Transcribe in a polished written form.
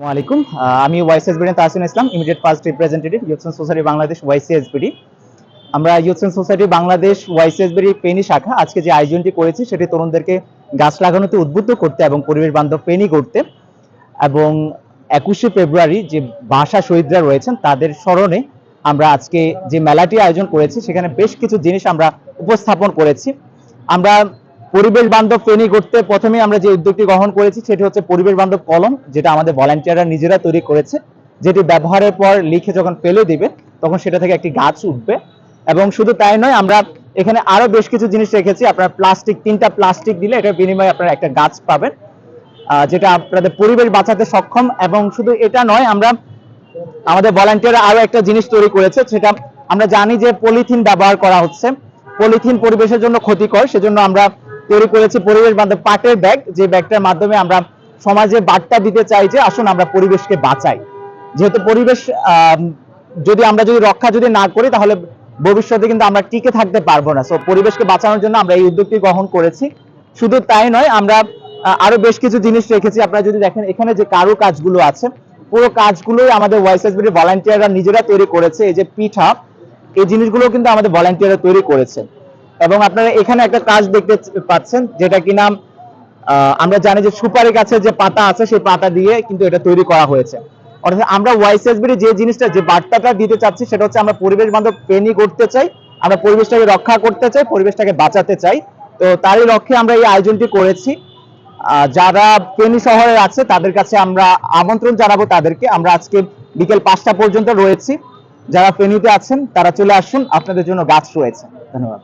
আসসালামাইকুম। আমি YCSBD Tahsin Islam, immediate first representative youth sense society Bangladesh YCSBD. আমরা youth sense society Bangladesh YCSBD Feni শাখা আজকে যে আয়োজনটি করেছি সেটি তরুণদেরকে গাছ লাগানোতে উদ্বুদ্ধ করতে এবং পরিবেশ বান্ধব পেনি করতে, এবং 21শে ফেব্রুয়ারি যে ভাষা শহীদরা রয়েছেন তাদের স্মরণে আমরা আজকে যে মেলাটি আয়োজন করেছি সেখানে বেশ কিছু জিনিস আমরা উপস্থাপন করেছি। আমরা পরিবেশ বান্ধব ফেনি করতে প্রথমে আমরা যে উদ্যোগটি গ্রহণ করেছি সেটি হচ্ছে পরিবেশ বান্ধব কলম, যেটা আমাদের ভলান্টিয়াররা নিজেরা তৈরি করেছে, যেটি ব্যবহারের পর লিখে যখন ফেলে দিবে তখন সেটা থেকে একটি গাছ উঠবে। এবং শুধু তাই নয়, আমরা এখানে আরো বেশ কিছু জিনিস রেখেছি। আপনার প্লাস্টিক, 3টা প্লাস্টিক দিলে এটার বিনিময়ে আপনারা একটা গাছ পাবেন, যেটা আপনাদের পরিবেশ বাঁচাতে সক্ষম। এবং শুধু এটা নয়, আমরা আমাদের ভলান্টিয়াররা আরো একটা জিনিস তৈরি করেছে, সেটা আমরা জানি যে পলিথিন ব্যবহার করা হচ্ছে, পলিথিন পরিবেশের জন্য ক্ষতিকর, সেজন্য আমরা তৈরি করেছি পরিবেশ বান্ধব পাটের ব্যাগ, যে ব্যাগটার মাধ্যমে আমরা সমাজে বার্তা দিতে চাই যে আসুন আমরা পরিবেশকে বাঁচাই। যেহেতু পরিবেশ যদি আমরা রক্ষা না করি তাহলে ভবিষ্যতে কিন্তু আমরা টিকে থাকতে পারবো না। সো পরিবেশকে বাঁচানোর জন্য আমরা এই উদ্যোগটি গ্রহণ করেছি। শুধু তাই নয়, আমরা আরো বেশ কিছু জিনিস রেখেছি। আপনারা যদি দেখেন এখানে যে কারু কাজগুলো আছে, পুরো কাজগুলোই আমাদের ওয়াইসিএসবিডি ভলান্টিয়াররা নিজেরা তৈরি করেছে। এই যে পিঠা, এই জিনিসগুলো কিন্তু আমাদের ভলান্টিয়াররা তৈরি করেছে। এবং আপনারা এখানে একটা কাজ দেখতে পাচ্ছেন, যেটা কিনা আমরা জানি যে সুপারি গাছের যে পাতা আছে সেই পাতা দিয়ে কিন্তু এটা তৈরি করা হয়েছে। অর্থাৎ আমরা ওয়াইসিএসবিডি যে জিনিসটা, যে বার্তাটা দিতে চাচ্ছি সেটা হচ্ছে আমরা পরিবেশ বান্ধব পেনি করতে চাই, আমরা পরিবেশটাকে রক্ষা করতে চাই, পরিবেশটাকে বাঁচাতে চাই। তো তারই লক্ষ্যে আমরা এই আয়োজনটি করেছি। যারা ফেনী শহরে আছে তাদের কাছে আমরা আমন্ত্রণ জানাবো, তাদেরকে আমরা আজকে বিকেল 5টা পর্যন্ত রয়েছি। যারা ফেনীতে আছেন তারা চলে আসুন, আপনাদের জন্য গাছ রয়েছে। ধন্যবাদ।